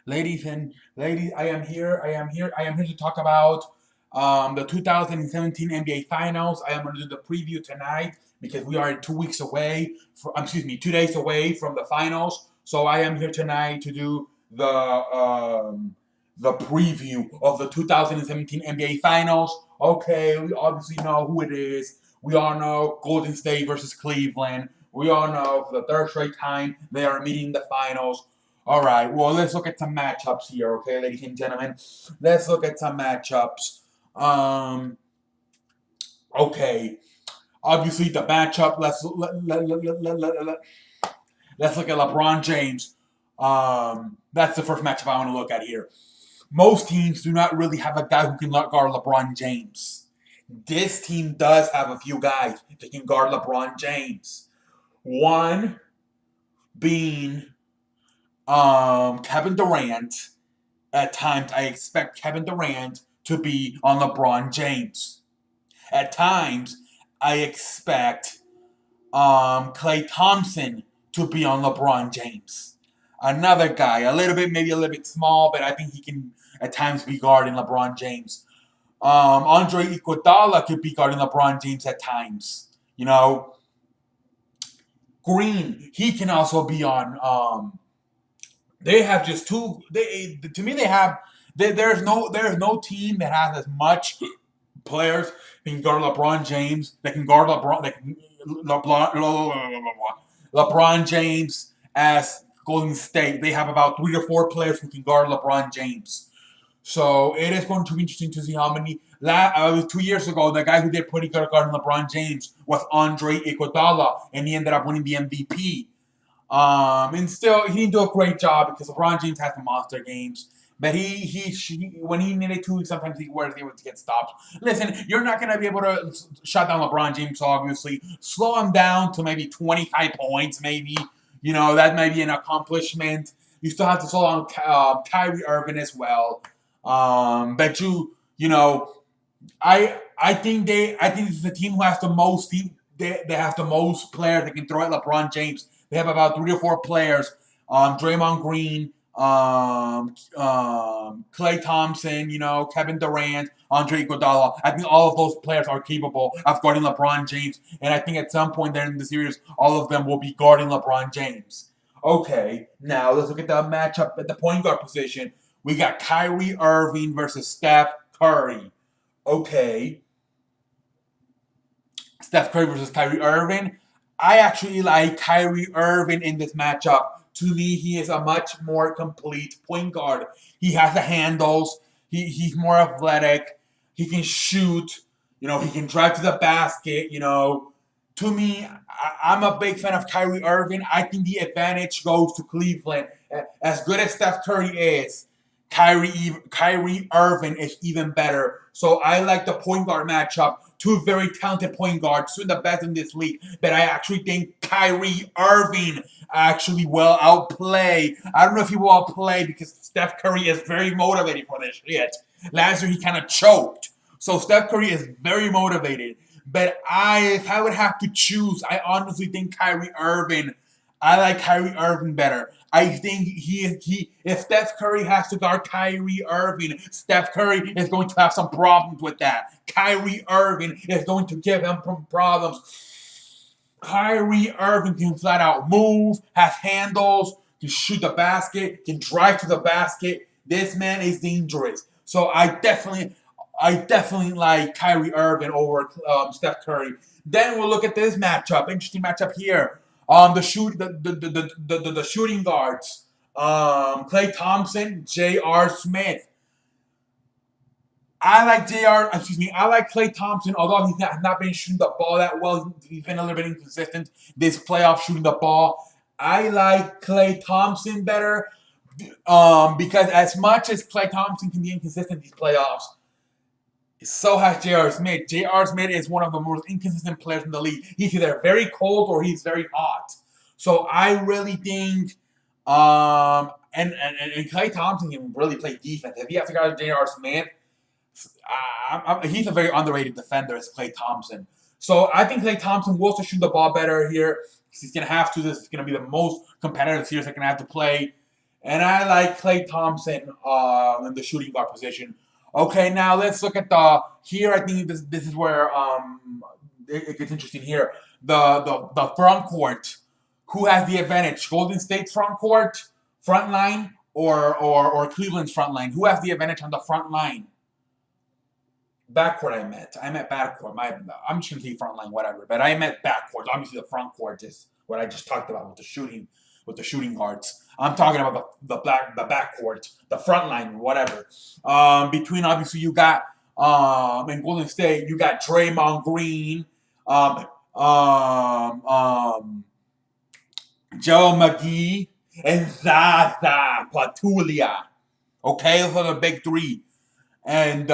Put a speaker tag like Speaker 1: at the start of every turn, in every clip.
Speaker 1: ladies, I am here to talk about the 2017 NBA Finals. I am going to do the preview tonight because we are 2 weeks away. 2 days away from the finals. So I am here tonight to do the preview of the 2017 NBA Finals. Okay, we obviously know who it is. We all know Golden State versus Cleveland. We all know for the third straight time they are meeting the finals. All right, well, let's look at some matchups here, okay, ladies and gentlemen. Let's look at some matchups. Um, okay, obviously the matchup. Let's look at LeBron James. That's the first matchup I want to look at here. Most teams do not really have a guy who can guard LeBron James. This team does have a few guys that can guard LeBron James. One being Kevin Durant. At times, I expect Kevin Durant to be on LeBron James. At times, I expect Klay Thompson to be on LeBron James. Another guy, maybe a little bit small, but I think he can at times be guarding LeBron James. Andre Iguodala could be guarding LeBron James at times. You know, Green, he can also be on. They have just two. To me, they have. There's no team that has as much players that can guard LeBron James. That can guard LeBron James as Golden State. They have about 3 or 4 players who can guard LeBron James. So it is going to be interesting to see how many. 2 years ago, the guy who did pretty good guarding LeBron James was Andre Iguodala, and he ended up winning the MVP. And still, he didn't do a great job because LeBron James has the monster games. But when he needed to, sometimes he was able to get stops. Listen, you're not going to be able to shut down LeBron James, obviously. Slow him down to maybe 25 points, maybe. That might be an accomplishment. You still have to slow down Kyrie Irving as well. But I think this is the team who has the most they have the most players that can throw at LeBron James. They have about 3 or 4 players. Draymond Green, Klay Thompson, Kevin Durant, Andre Iguodala. I think all of those players are capable of guarding LeBron James, and I think at some point there in the series, all of them will be guarding LeBron James. Okay, now let's look at the matchup at the point guard position. We got Kyrie Irving versus Steph Curry. Okay, Steph Curry versus Kyrie Irving. I actually like Kyrie Irving in this matchup. To me, he is a much more complete point guard. He has the handles. He's more athletic. He can shoot. He can drive to the basket. To me, I'm a big fan of Kyrie Irving. I think the advantage goes to Cleveland. As good as Steph Curry is, Kyrie Irving is even better. So I like the point guard matchup. Two very talented point guards, two of the best in this league. But I actually think Kyrie Irving actually will outplay. I don't know if he will outplay because Steph Curry is very motivated for this shit. Last year he kind of choked. So Steph Curry is very motivated. But if I would have to choose, I honestly think Kyrie Irving. I like Kyrie Irving better. I think if Steph Curry has to guard Kyrie Irving, Steph Curry is going to have some problems with that. Kyrie Irving is going to give him some problems. Kyrie Irving can flat out move, has handles, can shoot the basket, can drive to the basket. This man is dangerous. So I definitely like Kyrie Irving over Steph Curry. Then we'll look at this matchup. Interesting matchup here. The shooting guards. Klay Thompson, J.R. Smith. I like Klay Thompson, although he's not been shooting the ball that well. He's been a little bit inconsistent this playoff shooting the ball. I like Klay Thompson better because as much as Klay Thompson can be inconsistent these playoffs, so has J.R. Smith. J.R. Smith is one of the most inconsistent players in the league. He's either very cold or he's very hot. So I really think, and Klay Thompson can really play defense. If he has to guard J.R. Smith, he's a very underrated defender as Klay Thompson. So I think Klay Thompson will shoot the ball better here. He's going to have to. This is going to be the most competitive series they're going to have to play. And I like Klay Thompson in the shooting guard position. Okay, now let's look at the here. I think this is where it gets interesting here. The front court. Who has the advantage? Golden State's front court, front line, or Cleveland's front line? Who has the advantage on the front line? Backcourt, I meant backcourt. I'm just gonna say front line, whatever. But I meant backcourt. Obviously, the front court is what I just talked about with the shooting guards. I'm talking about the backcourt, the front line, whatever. Between obviously you got in Golden State, you got Draymond Green, Joe McGee, and Zaza Pachulia. Okay, those are the big three. And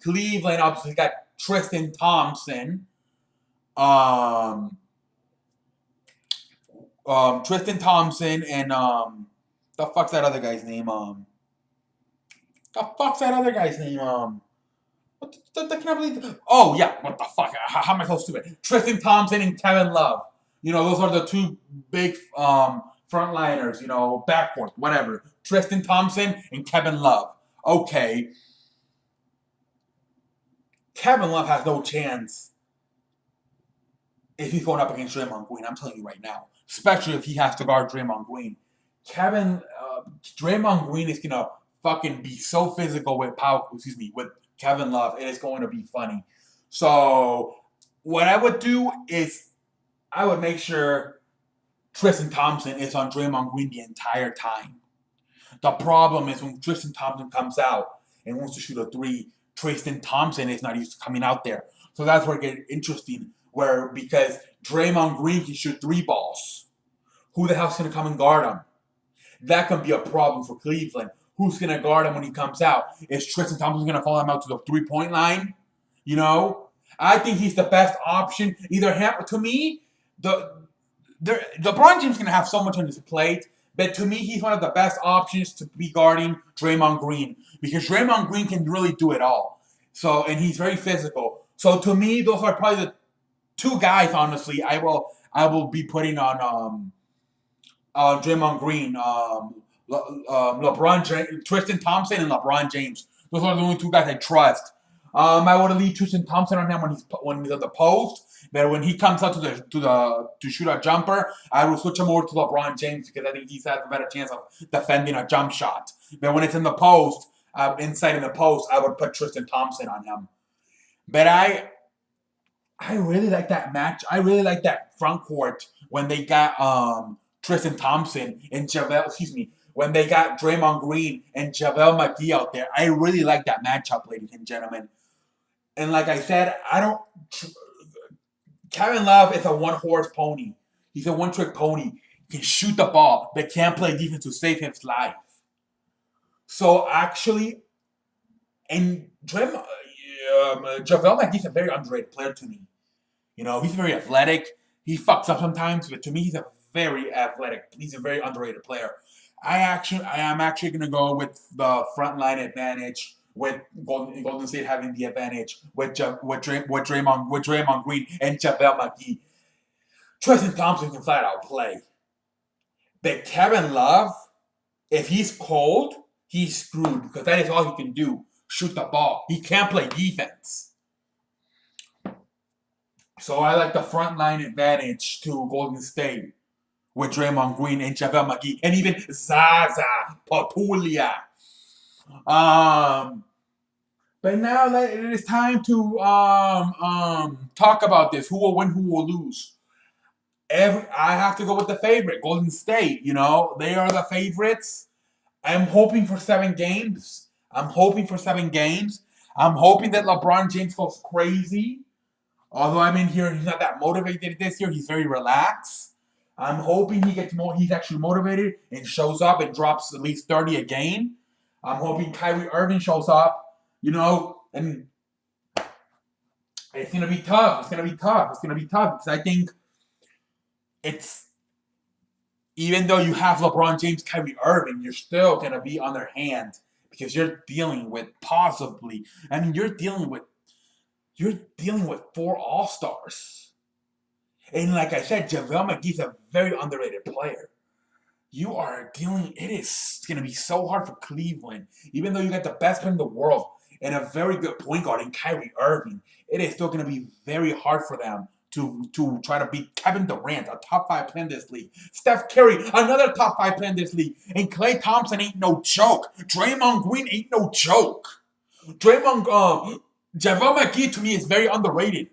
Speaker 1: Cleveland obviously got Tristan Thompson. Tristan Thompson and the fuck's that other guy's name? What can I believe? Oh yeah, what the fuck? How am I so stupid? Tristan Thompson and Kevin Love. You know, those are the two big frontliners. You know, backcourt, whatever. Tristan Thompson and Kevin Love. Okay. Kevin Love has no chance if he's going up against Draymond Green. I'm telling you right now, especially if he has to guard Draymond Green. Draymond Green is gonna fucking be so physical with with Kevin Love. It is going to be funny. So what I would do is I would make sure Tristan Thompson is on Draymond Green the entire time. The problem is when Tristan Thompson comes out and wants to shoot a three, Tristan Thompson is not used to coming out there. So that's where it gets interesting. Because Draymond Green can shoot three balls. Who the hell's going to come and guard him? That can be a problem for Cleveland. Who's going to guard him when he comes out? Is Tristan Thompson going to follow him out to the three-point line? You know? I think he's the best option. Either him, to me, LeBron James is going to have so much on his plate. But to me, he's one of the best options to be guarding Draymond Green. Because Draymond Green can really do it all. And he's very physical. So to me, those are probably the two guys, honestly, I will be putting on Draymond Green, Tristan Thompson and LeBron James. Those are the only two guys I trust. I would leave Tristan Thompson on him when he's at the post. But when he comes out to shoot a jumper, I will switch him over to LeBron James because I think he's has a better chance of defending a jump shot. But when it's in the post, inside in the post, I would put Tristan Thompson on him. But I really like that match. I really like that front court when they got Tristan Thompson and when they got Draymond Green and JaVale McGee out there. I really like that matchup, ladies and gentlemen. And like I said, Kevin Love is a one-horse pony. He's a one-trick pony. He can shoot the ball, but can't play defense to save his life. So actually, and JaVale McGee's a very underrated player to me. You know, he's very athletic. He fucks up sometimes, but to me, he's a very athletic. He's a very underrated player. I am actually going to go with the front line advantage, with Golden State having the advantage, with Draymond Green and JaVale McGee. Tristan Thompson can flat out play. But Kevin Love, if he's cold, he's screwed because that is all he can do. Shoot the ball. He can't play defense. So I like the front line advantage to Golden State with Draymond Green and JaVale McGee and even Zaza Pachulia. But now it is time to talk about this. Who will win, who will lose? I have to go with the favorite, Golden State. You know, they are the favorites. I'm hoping for 7 games. I'm hoping that LeBron James goes crazy. Although I'm in here, he's not that motivated this year. He's very relaxed. I'm hoping he gets more. He's actually motivated and shows up and drops at least 30 a game. I'm hoping Kyrie Irving shows up, you know, and it's going to be tough. Because I think even though you have LeBron James, Kyrie Irving, you're still going to be on their hand because you're dealing with you're dealing with 4 All-Stars. And like I said, JaVale McGee's a very underrated player. you are dealing. It is going to be so hard for Cleveland, even though you got the best player in the world and a very good point guard in Kyrie Irving. It is still going to be very hard for them to try to beat Kevin Durant, a top 5 player in this league. Steph Curry, another top 5 player in this league. And Klay Thompson ain't no joke. Draymond Green ain't no joke. JaVale McGee to me is very underrated.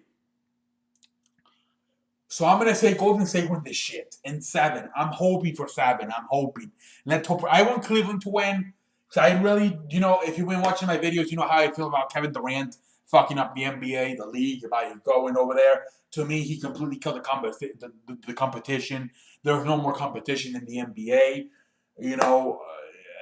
Speaker 1: So I'm gonna say Golden State win this shit in 7. I'm hoping for 7. I'm hoping. Let's hope. I want Cleveland to win. So I really, if you've been watching my videos, you know how I feel about Kevin Durant fucking up the NBA, the league, about going over there. To me, he completely killed the competition. There's no more competition in the NBA.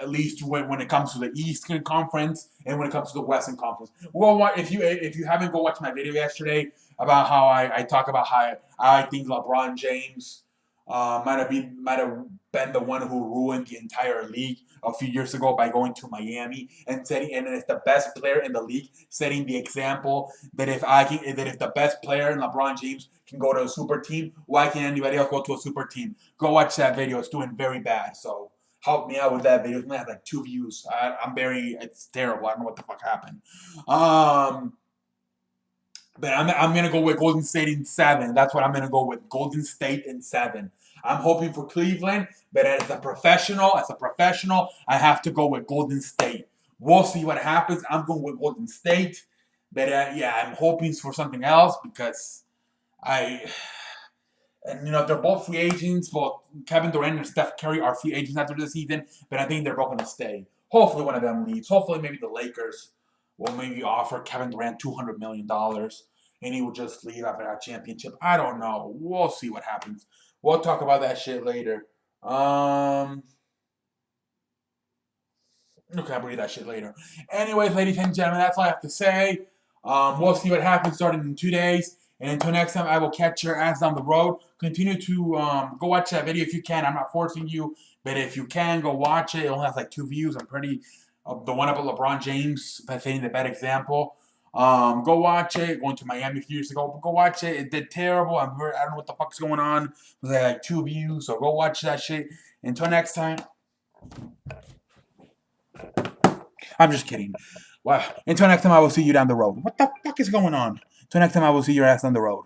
Speaker 1: At least when it comes to the Eastern Conference and when it comes to the Western Conference. Well, if you haven't go watch my video yesterday about how I talk about how I think LeBron James might have been the one who ruined the entire league a few years ago by going to Miami and it's the best player in the league, setting the example that if the best player in LeBron James can go to a super team, why can't anybody else go to a super team? Go watch that video. It's doing very bad. So help me out with that video. It's gonna have like 2 views. It's terrible. I don't know what the fuck happened. But I'm gonna go with Golden State in 7. That's what I'm gonna go with. Golden State in 7. I'm hoping for Cleveland, but as a professional, I have to go with Golden State. We'll see what happens. I'm going with Golden State, but I'm hoping for something else because they're both free agents. Both Kevin Durant and Steph Curry are free agents after the season, but I think they're both gonna stay. Hopefully, one of them leaves. Hopefully, maybe the Lakers will maybe offer Kevin Durant $200 million and he will just leave after that championship. I don't know. We'll see what happens. We'll talk about that shit later. Okay, I'll read that shit later. Anyways, ladies and gentlemen, that's all I have to say. We'll see what happens starting in 2 days. And until next time, I will catch your ass down the road. Continue to go watch that video if you can. I'm not forcing you, but if you can, go watch it. It only has like 2 views. I'm pretty... the one about LeBron James, setting the bad example. Go watch it. Going to Miami a few years ago. Go watch it. It did terrible. I don't know what the fuck's going on. It was like 2 views. So go watch that shit. Until next time. I'm just kidding. Wow. Until next time, I will see you down the road. What the fuck is going on? Until next time, I will see your ass on the road.